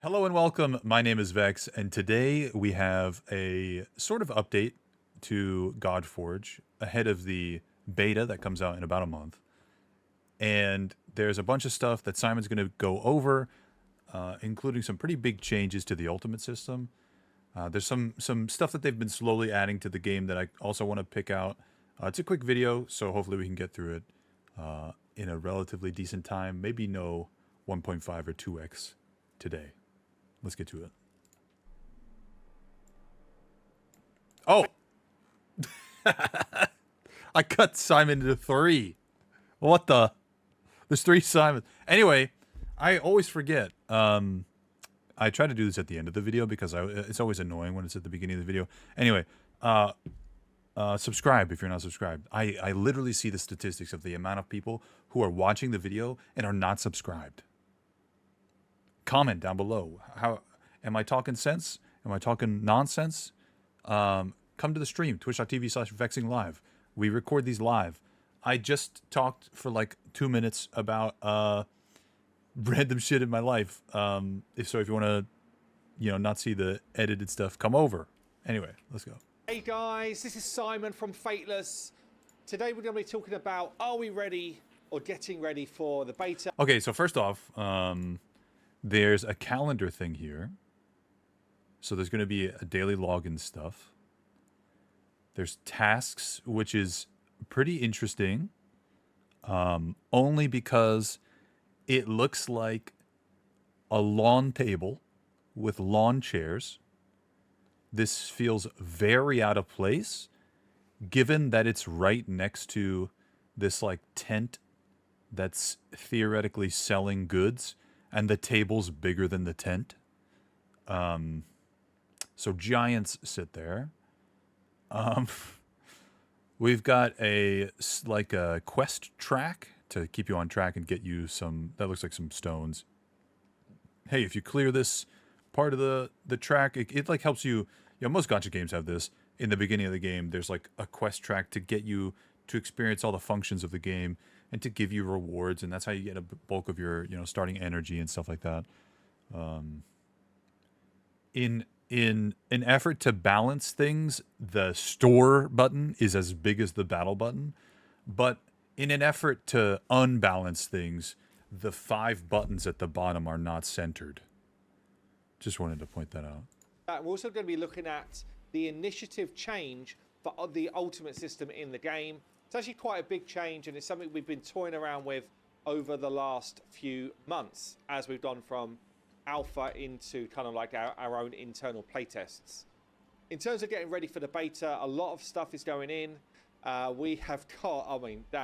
Hello and welcome. My name is Vex, and today we have a sort of update to Godforge ahead of the beta that comes out in about a month. And there's a bunch of stuff that Simon's going to go over, including some pretty big changes to the ultimate system. There's some stuff that they've been slowly adding to the game that I also want to pick out. It's a quick video, so hopefully we can get through it in a relatively decent time. Maybe no 1.5 or 2x today. Let's get to it. Oh! I cut Simon into 3. What the? There's 3 Simons. Anyway, I always forget. I try to do this at the end of the video because it's always annoying when it's at the beginning of the video. Anyway, subscribe if you're not subscribed. I literally see the statistics of the amount of people who are watching the video and are not subscribed. Comment down below. How am I talking sense? Am I talking nonsense? Come to the stream, twitch.tv/vexinglive. We record these live. I just talked for like 2 minutes about random shit in my life. If you want to, not see the edited stuff, come over. Anyway, let's go. Hey guys, this is Simon from Fateless. Today we're going to be talking about, are we ready or getting ready for the beta? Okay, so first off, there's a calendar thing here. So there's going to be a daily login stuff. There's tasks, which is pretty interesting. Only because it looks like a lawn table with lawn chairs. This feels very out of place, given that it's right next to this like tent that's theoretically selling goods. And the table's bigger than the tent. So giants sit there. We've got a quest track to keep you on track and get you some, that looks like some stones. Hey, if you clear this part of the track, it like helps you, most gacha games have this. In the beginning of the game, there's like a quest track to get you to experience all the functions of the game and to give you rewards, and that's how you get a bulk of your, starting energy and stuff like that. In an effort to balance things, the store button is as big as the battle button, but in an effort to unbalance things, the 5 buttons at the bottom are not centered. Just wanted to point that out. We're also going to be looking at the initiative change for the ultimate system in the game. It's actually quite a big change, and it's something we've been toying around with over the last few months as we've gone from alpha into kind of like our own internal playtests. In terms of getting ready for the beta, a lot of stuff is going in. We have got,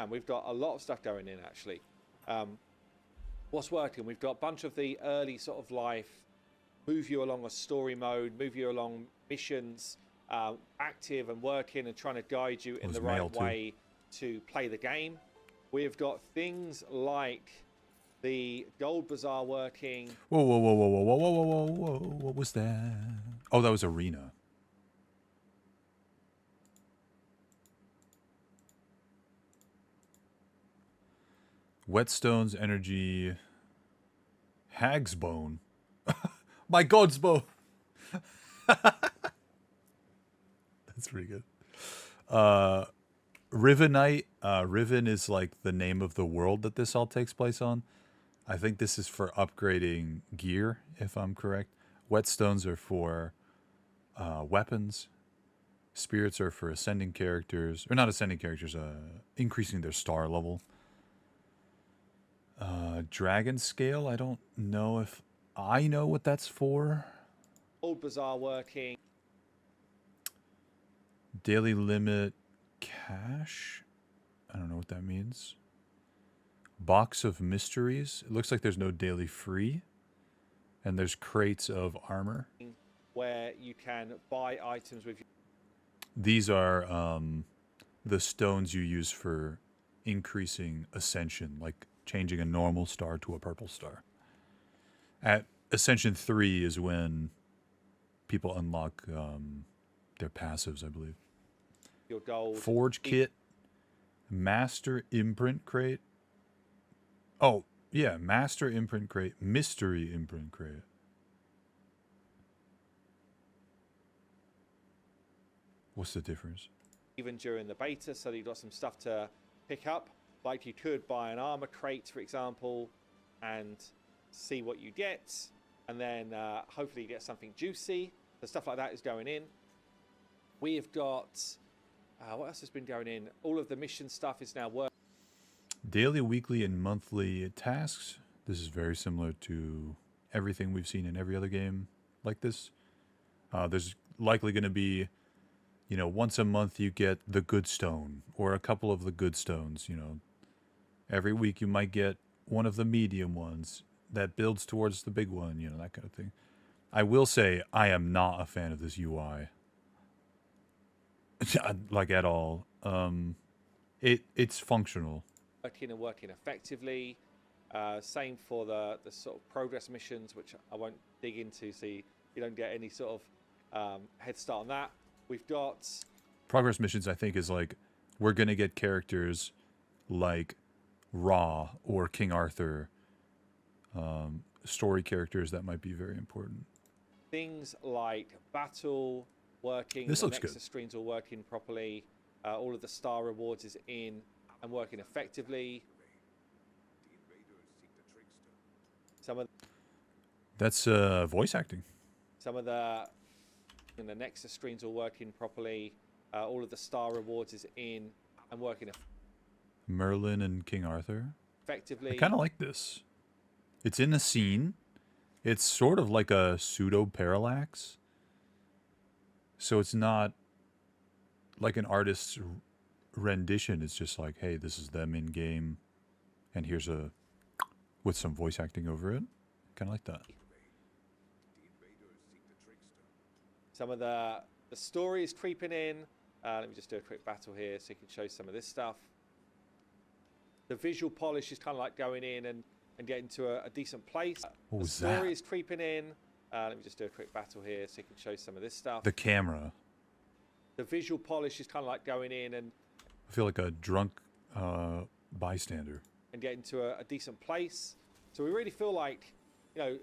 we've got a lot of stuff going in actually. What's working? We've got a bunch of the early sort of life, move you along a story mode, move you along missions, active and working and trying to guide you in the right way to play the game. We've got things like the gold bazaar working. Whoa, what was that? Oh, that was arena. Whetstone's energy. Hag's bone. My god's bone. That's pretty good. Rivenite. Riven is like the name of the world that this all takes place on. I think this is for upgrading gear, if I'm correct. Whetstones are for weapons. Spirits are for ascending characters. Or not ascending characters, increasing their star level. Dragon scale, I don't know if I know what that's for. Old bazaar working. Daily limit cash? I don't know what that means. Box of mysteries. It looks like there's no daily free. And there's crates of armor. Where you can buy items with you. These are the stones you use for increasing ascension, like changing a normal star to a purple star. At Ascension 3 is when people unlock their passives, I believe. Your gold. Forge kit. Master imprint crate. Oh, yeah. Master imprint crate. Mystery imprint crate. What's the difference? even during the beta, so that you've got some stuff to pick up. Like you could buy an armor crate, for example, and see what you get, and then hopefully you get something juicy. The stuff like that is going in. We've got what else has been going in? All of the mission stuff is now working. Daily, weekly, and monthly tasks. This is very similar to everything we've seen in every other game like this. There's likely going to be, once a month you get the good stone or a couple of the good stones. Every week you might get one of the medium ones that builds towards the big one, that kind of thing. I will say I am not a fan of this UI. Like at all. It's functional. Working effectively. Same for the sort of progress missions, which I won't dig into, so you don't get any sort of head start on that. We've got progress missions. I think is like we're gonna get characters like Ra or King Arthur, story characters that might be very important. Things like battle working. This looks Nexus good. screens all working properly. All of the star rewards is in and working effectively. That's voice acting. Some of the Nexus screens all working properly. All of the star rewards is in and working Merlin and King Arthur. effectively. I kind of like this. It's in a scene. It's sort of like a pseudo parallax. So it's not like an artist's rendition. It's just like, hey, this is them in game, and here's with some voice acting over it. Kind of like that. Some of the story is creeping in. Let me just do a quick battle here so you can show some of this stuff. The visual polish is kind of like going in and getting to a decent place. What The was story that? is creeping in. Let me just do a quick battle here so you can show some of this stuff. The camera. The visual polish is kind of like going in and I feel like a drunk bystander. getting to a decent place. So we really feel like, I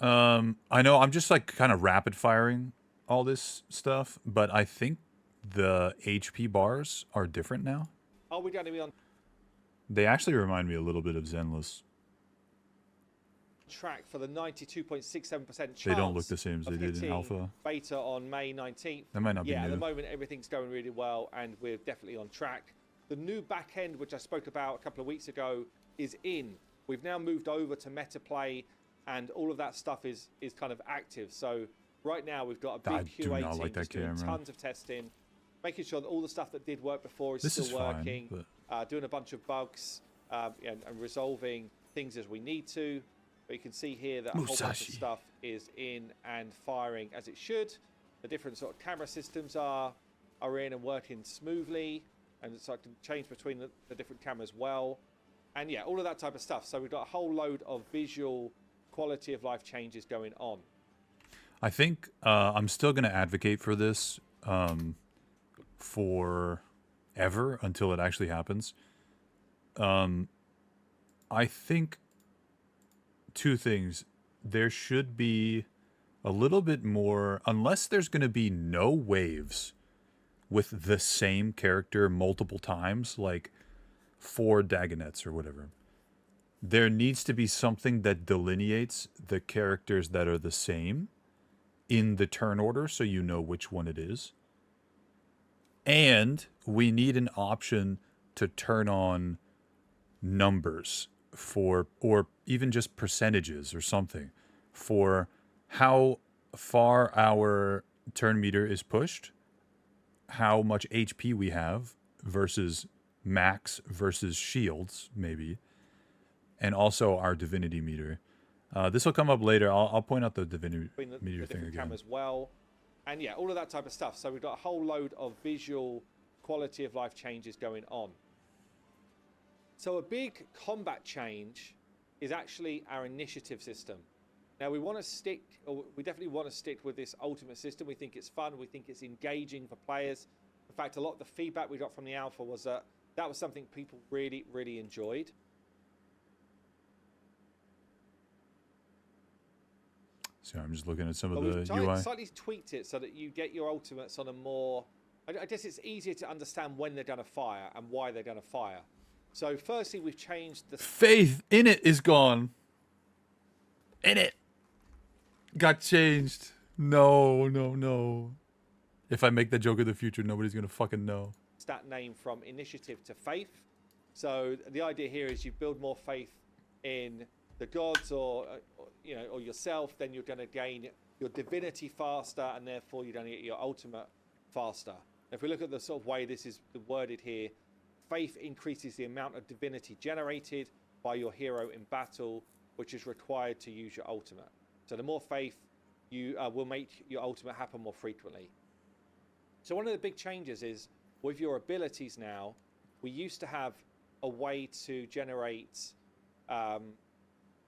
know I'm just like kind of rapid firing all this stuff, but I think the HP bars are different now. are we going to be on They actually remind me a little bit of Zenless. track for the 92.67% chance? They don't look the same as of they did in hitting alpha. beta on May 19th. That might not be Yeah, at the new. moment everything's going really well and we're definitely on track. The new back end, which I spoke about a couple of weeks ago, is in. We've now moved over to meta play and all of that stuff is kind of active. So right now we've got a I big do QA not team like that just doing camera. tons of testing, making sure that all the stuff that did work before is This still is fine, working, but doing a bunch of bugs and resolving things as we need to. But you can see here that a whole bunch of Musashi. stuff is in and firing as it should. The different sort of camera systems are in and working smoothly, and so I can change between the different cameras well. And yeah, all of that type of stuff. So we've got a whole load of visual quality of life changes going on. I think I'm still going to advocate for this forever until it actually happens. I think two things. There should be a little bit more, unless there's going to be no waves with the same character multiple times, like 4 Dagonets or whatever. There needs to be something that delineates the characters that are the same in the turn order so you know which one it is. And we need an option to turn on numbers for, or even just percentages or something, for how far our turn meter is pushed, how much HP we have versus max versus shields, maybe, and also our divinity meter. This will come up later. I'll point out the divinity Between meter the thing different again. cameras well. And yeah, all of that type of stuff. So we've got a whole load of visual quality of life changes going on. So a big combat change is actually our initiative system. Now we want to stick, or we definitely want to stick with this ultimate system. We think it's fun. We think it's engaging for players. In fact, a lot of the feedback we got from the alpha was that was something people really, really enjoyed. So I'm just looking at some of But we've the UI. slightly tweaked it so that you get your ultimates on a more... I guess it's easier to understand when they're going to fire and why they're going to fire. So firstly, we've changed the... Faith in it is gone. In it. Got changed. No, no, no. If I make that joke in the future, nobody's going to fucking know. Stat name from initiative to faith. So the idea here is you build more faith in the gods or yourself, then you're going to gain your divinity faster, and therefore you're going to get your ultimate faster. If we look at the sort of way this is worded here, faith increases the amount of divinity generated by your hero in battle, which is required to use your ultimate. So the more faith, you will make your ultimate happen more frequently. So one of the big changes is with your abilities now, we used to have a way to generate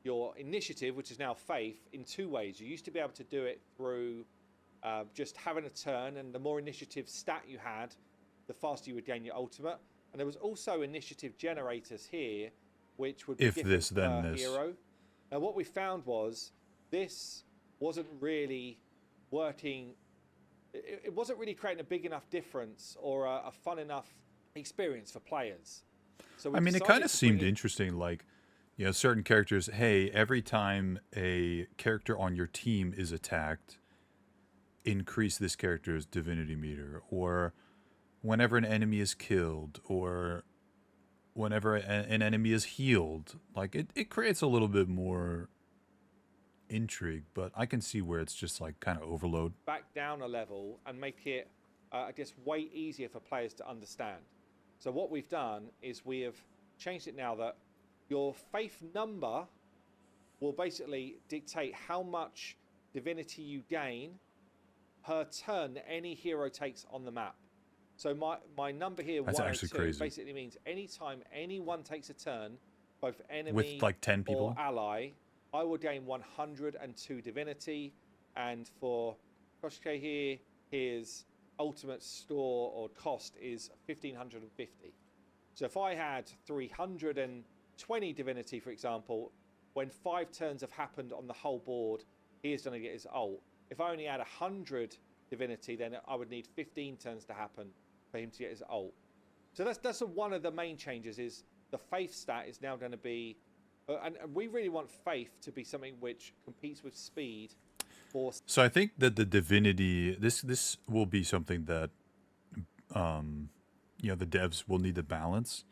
your initiative, which is now faith, in two ways. You used to be able to do it through just having a turn, and the more initiative stat you had, the faster you would gain your ultimate. And there was also initiative generators here, which would be If this, then this. hero. Now what we found was this wasn't really working. It wasn't really creating a big enough difference or a fun enough experience for players. So I mean, it kind of seemed interesting, like, you know, certain characters, hey, every time a character on your team is attacked, increase this character's divinity meter, or whenever an enemy is killed, or whenever an enemy is healed. Like, it creates a little bit more intrigue, but I can see where it's just like kind of overload. Back down a level and make it, I guess, way easier for players to understand. So what we've done is we have changed it now that your faith number will basically dictate how much divinity you gain per turn that any hero takes on the map. So my number here, That's 102, actually crazy. basically means anytime anyone takes a turn, both enemy With like 10 people or ally, I will gain 102 divinity. And for Koshike here, his ultimate store or cost is 1550. So if I had 320 divinity, for example, when 5 turns have happened on the whole board, he is going to get his ult. If I only had 100 divinity, then I would need 15 turns to happen for him to get his ult. So that's one of the main changes, is the faith stat is now going to be, and we really want faith to be something which competes with speed. So I think that the divinity, this will be something that, you know, the devs will need to balance.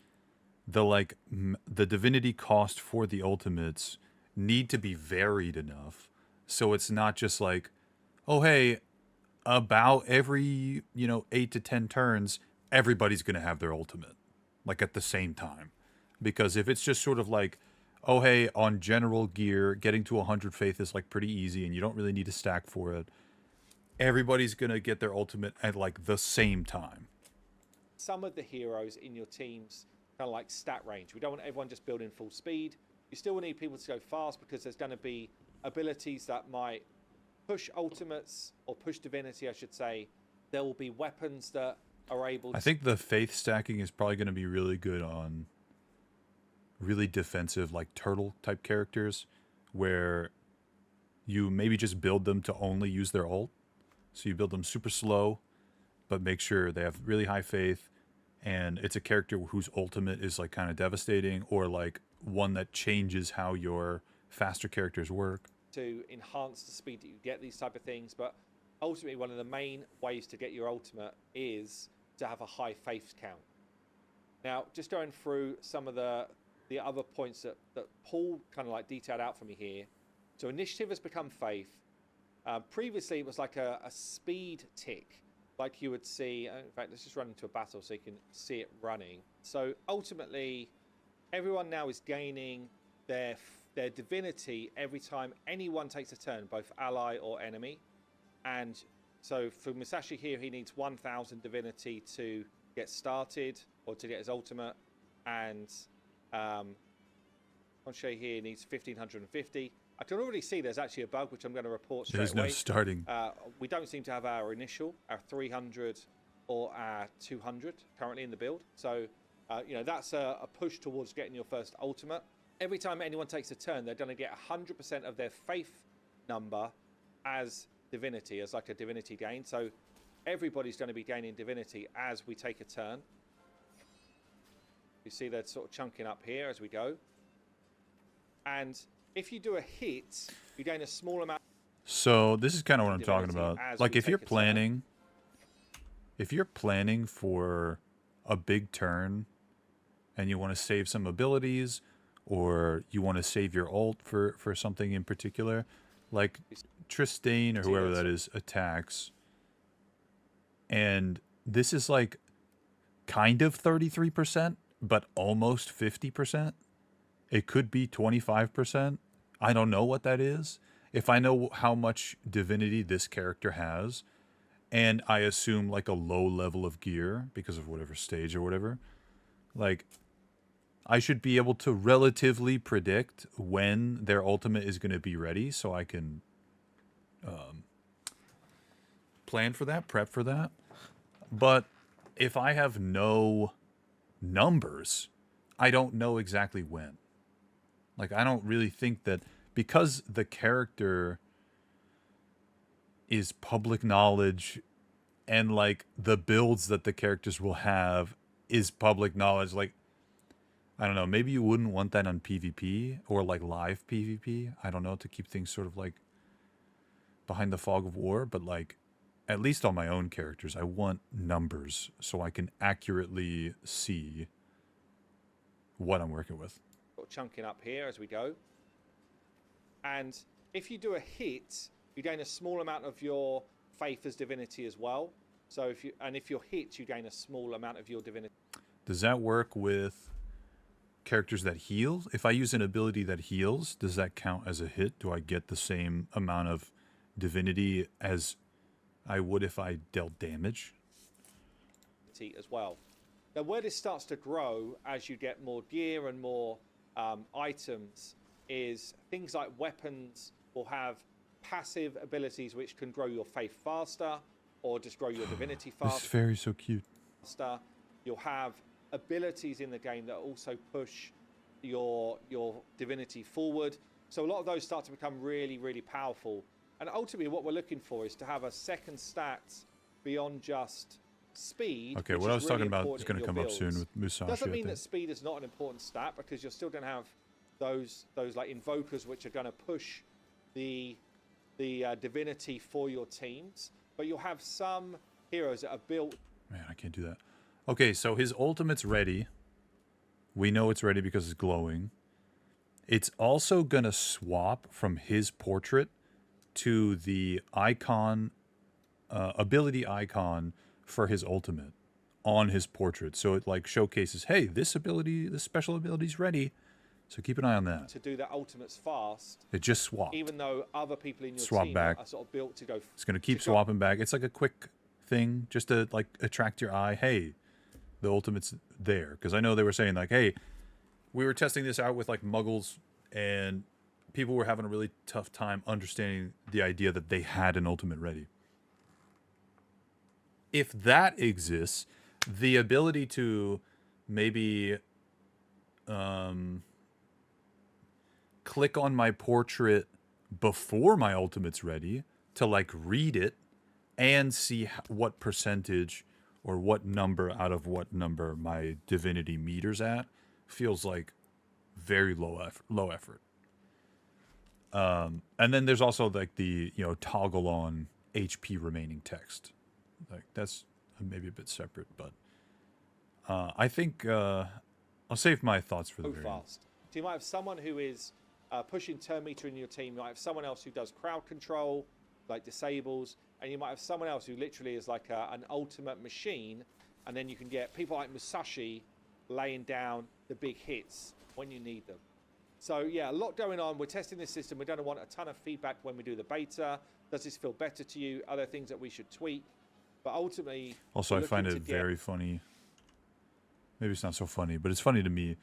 The divinity cost for the ultimates need to be varied enough, so it's not just like, oh hey, about every 8 to 10 turns, everybody's gonna have their ultimate, like at the same time. Because if it's just sort of like, oh hey, on general gear, getting to 100 faith is like pretty easy and you don't really need to stack for it, everybody's gonna get their ultimate at like the same time. Some of the heroes in your team's kind of like stat range. We don't want everyone just building full speed. You still need people to go fast, because there's going to be abilities that might push ultimates, or push divinity, I should say. There will be weapons that are able to... I think the faith stacking is probably going to be really good on really defensive, like turtle type characters, where you maybe just build them to only use their ult. So you build them super slow, but make sure they have really high faith, and it's a character whose ultimate is like kind of devastating, or like one that changes how your faster characters work. To enhance the speed that you get these type of things, but ultimately one of the main ways to get your ultimate is to have a high faith count. Now, just going through some of the other points that Paul kind of like detailed out for me here. So initiative has become faith. Previously, it was like a speed tick, like you would see. In fact, let's just run into a battle so you can see it running. So ultimately, everyone now is gaining their divinity every time anyone takes a turn, both ally or enemy. And so for Musashi here, he needs 1000 divinity to get started, or to get his ultimate. And Konshe here needs 1550. I can already see there's actually a bug, which I'm going to report straight away. There's no starting. We don't seem to have our initial, our 300 or our 200 currently in the build. So, that's a push towards getting your first ultimate. Every time anyone takes a turn, they're going to get 100% of their faith number as divinity, as like a divinity gain. So everybody's going to be gaining divinity as we take a turn. You see they're sort of chunking up here as we go. And if you do a hit, you gain a small amount. So this is kind of what I'm talking about. as Like we if you're take a turn. planning for a big turn and you want to save some abilities or you want to save your ult for something in particular, like Tristane or whoever that is attacks, and this is like kind of 33%, but almost 50%. It could be 25%. I don't know what that is. If I know how much divinity this character has, and I assume like a low level of gear because of whatever stage or whatever, like I should be able to relatively predict when their ultimate is going to be ready so I can plan for that, prep for that. But if I have no numbers, I don't know exactly when. Like, I don't really think that because the character is public knowledge and like the builds that the characters will have is public knowledge, like, I don't know, maybe you wouldn't want that on PvP or like live PvP. I don't know, to keep things sort of like behind the fog of war, but like at least on my own characters, I want numbers so I can accurately see what I'm working with. Chunking up here as we go. And if you do a hit, you gain a small amount of your faith as divinity as well. So if you're hit, you gain a small amount of your divinity. Does that work with characters that heal? If I use an ability that heals, does that count as a hit? Do I get the same amount of divinity as I would if I dealt damage? As well. Now, where this starts to grow as you get more gear and more items is things like weapons will have passive abilities which can grow your faith faster or just grow your divinity faster. This fairy's so cute. You'll have abilities in the game that also push your divinity forward. So a lot of those start to become really, really powerful. And ultimately what we're looking for is to have a second stat beyond just speed. Okay, what I was talking about is going to come up soon with Musashi. Doesn't mean that speed is not an important stat, because you're still going to have those like invokers which are going to push the divinity for your teams, but you'll have some heroes that are built. Man, I can't do that. Okay, so his ultimate's ready. We know it's ready because it's glowing. It's also going to swap from his portrait to the icon, ability icon for his ultimate on his portrait. So it like showcases, hey, this special ability is ready. So keep an eye on that. To do that ultimates fast. It just swapped. Even though other people in your swap team back. are sort of built to go. It's going to keep swapping back. It's like a quick thing just to like attract your eye. Hey, the ultimate's there. Because I know they were saying like, hey, we were testing this out with like muggles and people were having a really tough time understanding the idea that they had an ultimate ready. If that exists, the ability to maybe click on my portrait before my ultimate's ready to like read it and see what percentage or what number out of what number my divinity meters at feels like very low effort. And then there's also like the, toggle on HP remaining text. Like that's maybe a bit separate, but I think I'll save my thoughts for the very end. Fast. So you might have someone who is pushing turn meter in your team. You might have someone else who does crowd control, like disables, and you might have someone else who literally is like an ultimate machine. And then you can get people like Musashi laying down the big hits when you need them. So yeah, a lot going on. We're testing this system. We're going to want a ton of feedback when we do the beta. Does this feel better to you? Are there things that we should tweak? But ultimately, also I find it very funny. Maybe it's not so funny, but it's funny to me.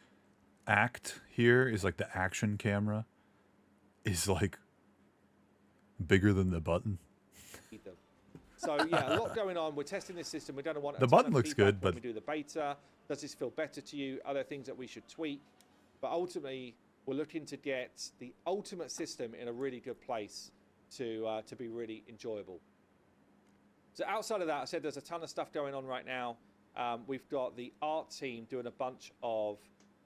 Act here is like the action camera is like bigger than the button. So yeah, a lot going on. We're testing this system. We're going to want the button looks good, but when we do the beta, does this feel better to you? Are there things that we should tweak? But ultimately, we're looking to get the ultimate system in a really good place to be really enjoyable. So outside of that, I said there's a ton of stuff going on right now. We've got the art team doing a bunch of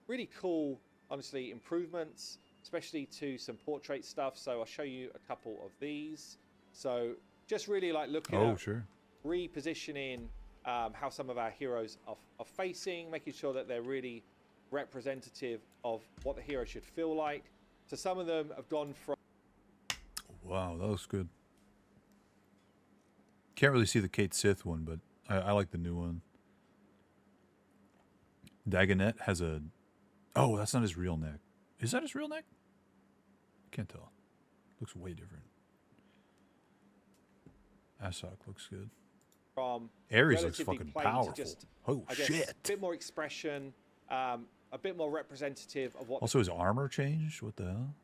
really cool, honestly, improvements, especially to some portrait stuff. So I'll show you a couple of these. So just really like looking at repositioning how some of our heroes are facing, making sure that they're really representative of what the hero should feel like. So some of them have gone from... Wow, that looks good. Can't really see the Kate Sith one, but I like the new one. Dagonet has a... Oh, that's not his real neck. Is that his real neck? Can't tell. Looks way different. Asok looks good. From Ares looks fucking powerful. Just, oh, shit. A bit more expression, a bit more representative of what... Also, his armor changed? What the hell?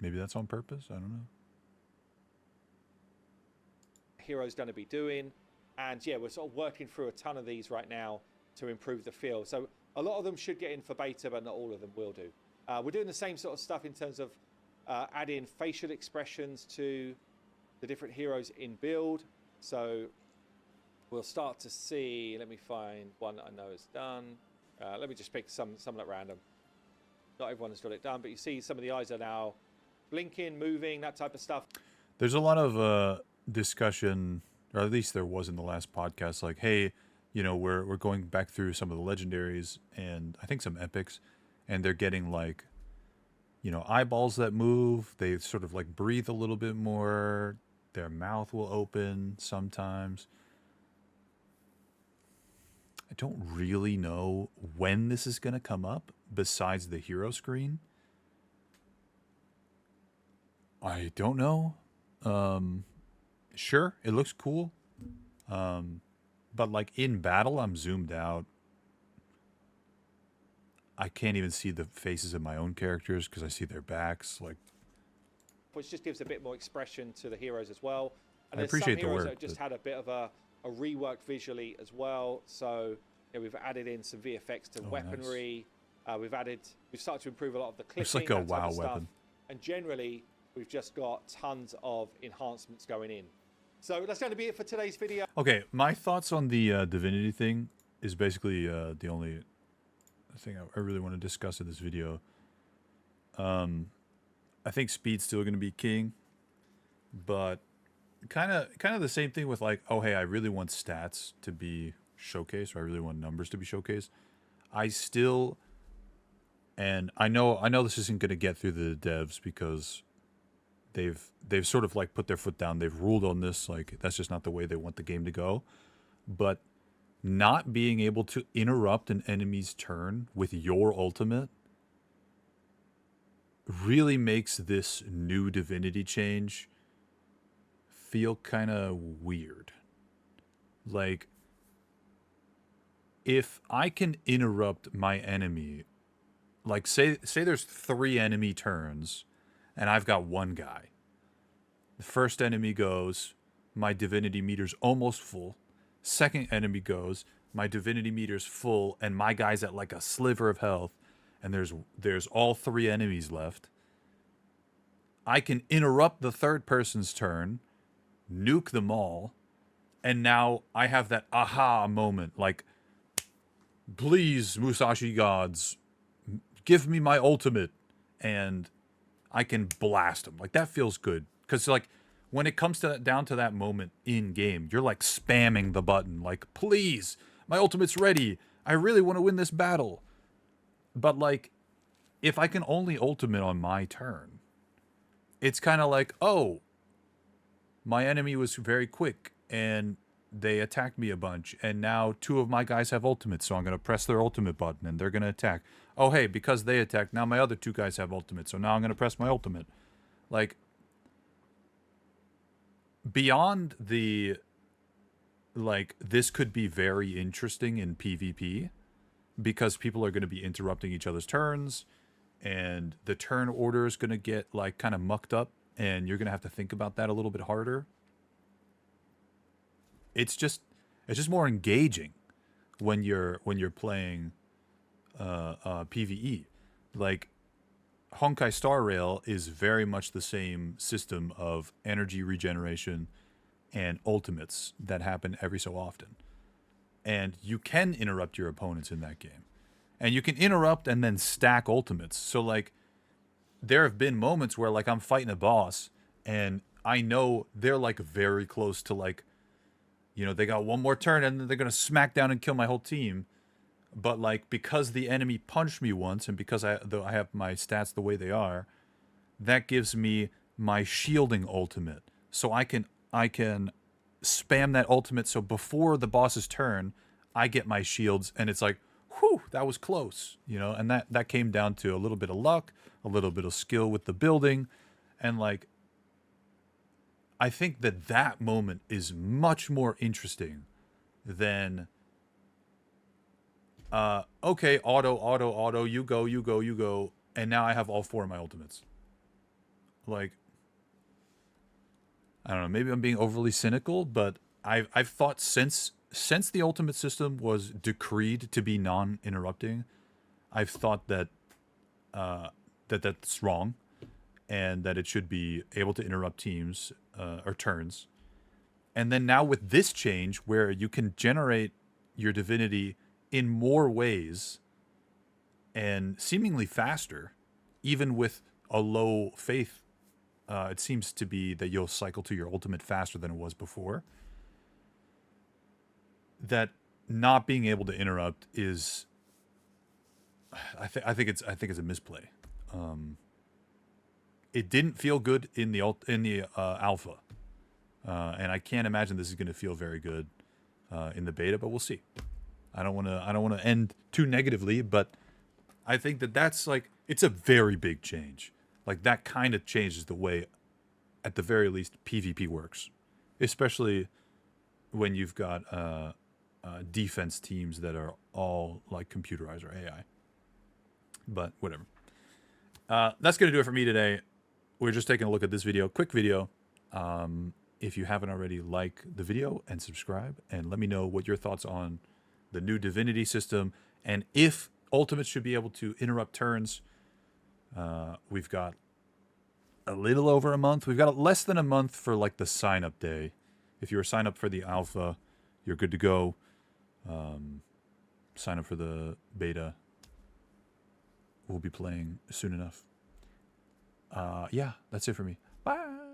Maybe that's on purpose? I don't know. Hero's going to be doing. And yeah, we're sort of working through a ton of these right now to improve the feel. So a lot of them should get in for beta, but not all of them will do. We're doing the same sort of stuff in terms of adding facial expressions to the different heroes in build. So we'll start to see, let me find one that I know is done. Let me just pick some at random. Not everyone has got it done, but you see some of the eyes are now blinking, moving, that type of stuff. There's a lot of discussion, or at least there was in the last podcast, like, hey, you know, we're going back through some of the legendaries and I think some epics, and they're getting like, you know, eyeballs that move. They sort of like breathe a little bit more. Their mouth will open sometimes. I don't really know when this is going to come up besides the hero screen. I don't know. Sure, it looks cool. But like in battle, I'm zoomed out. I can't even see the faces of my own characters because I see their backs. Like, which just gives a bit more expression to the heroes as well. And I appreciate some heroes the work, that just had a bit of a rework visually as well. So yeah, we've added in some VFX to weaponry. Nice. We've started to improve a lot of the clipping. It's like a WoW weapon. And generally, we've just got tons of enhancements going in. So that's going to be it for today's video. Okay, my thoughts on the Divinity thing is basically the only thing I really want to discuss in this video. I think speed's still going to be king, but kind of the same thing with like, oh hey, I really want stats to be showcased, or I really want numbers to be showcased. I still, and I know this isn't going to get through the devs because they've sort of like put their foot down. They've ruled on this, like that's just not the way they want the game to go. But not being able to interrupt an enemy's turn with your ultimate really makes this new Divinity change feel kind of weird. Like, if I can interrupt my enemy, like say there's 3 enemy turns and I've got one guy. The first enemy goes, my divinity meter's almost full. Second enemy goes, my divinity meter's full, and my guy's at like a sliver of health, and there's all 3 enemies left. I can interrupt the third person's turn, nuke them all, and now I have that aha moment, like, please, Musashi gods, give me my ultimate, and I can blast them. Like, that feels good. Because, like, when it comes to that, down to that moment in game, you're like spamming the button, like, please, my ultimate's ready. I really want to win this battle. But, like, if I can only ultimate on my turn, it's kind of like, oh, my enemy was very quick and they attacked me a bunch, and now 2 of my guys have ultimates, so I'm going to press their ultimate button and they're going to attack. Oh, hey, because they attacked, now my other 2 guys have ultimates, so now I'm going to press my ultimate. Like, beyond the, like, this could be very interesting in PvP because people are going to be interrupting each other's turns, and the turn order is going to get, like, kind of mucked up, and you're going to have to think about that a little bit harder. It's just more engaging when you're playing PvE. Like, Honkai Star Rail is very much the same system of energy regeneration and ultimates that happen every so often. And you can interrupt your opponents in that game. And you can interrupt and then stack ultimates. So, like, there have been moments where, like, I'm fighting a boss and I know they're, like, very close to, like, you know, they got one more turn and then they're going to smack down and kill my whole team. But, like, because the enemy punched me once and because I have my stats the way they are, that gives me my shielding ultimate. So I can spam that ultimate so before the boss's turn, I get my shields and it's like, whew, that was close, you know, and that came down to a little bit of luck, a little bit of skill with the building, and like I think that moment is much more interesting than okay, auto, you go, and now I have all 4 of my ultimates. Like, I don't know, maybe I'm being overly cynical, but I've thought since the ultimate system was decreed to be non-interrupting, I've thought that that's wrong, and that it should be able to interrupt teams or turns. And then now with this change, where you can generate your divinity in more ways and seemingly faster, even with a low faith, it seems to be that you'll cycle to your ultimate faster than it was before. That not being able to interrupt is, I think it's a misplay. It didn't feel good in the alpha, and I can't imagine this is going to feel very good in the beta. But we'll see. I don't want to end too negatively, but I think that's like, it's a very big change. Like, that kind of changes the way, at the very least, PvP works, especially when you've got defense teams that are all like computerized or AI. But whatever. That's going to do it for me today. We're just taking a look at this video. Quick video. If you haven't already, like the video and subscribe. And let me know what your thoughts on the new Divinity system. And if Ultimates should be able to interrupt turns. We've got a little over a month. We've got less than a month for like the sign-up day. If you were signed up for the alpha, you're good to go. Sign up for the beta. We'll be playing soon enough. Yeah, that's it for me. Bye.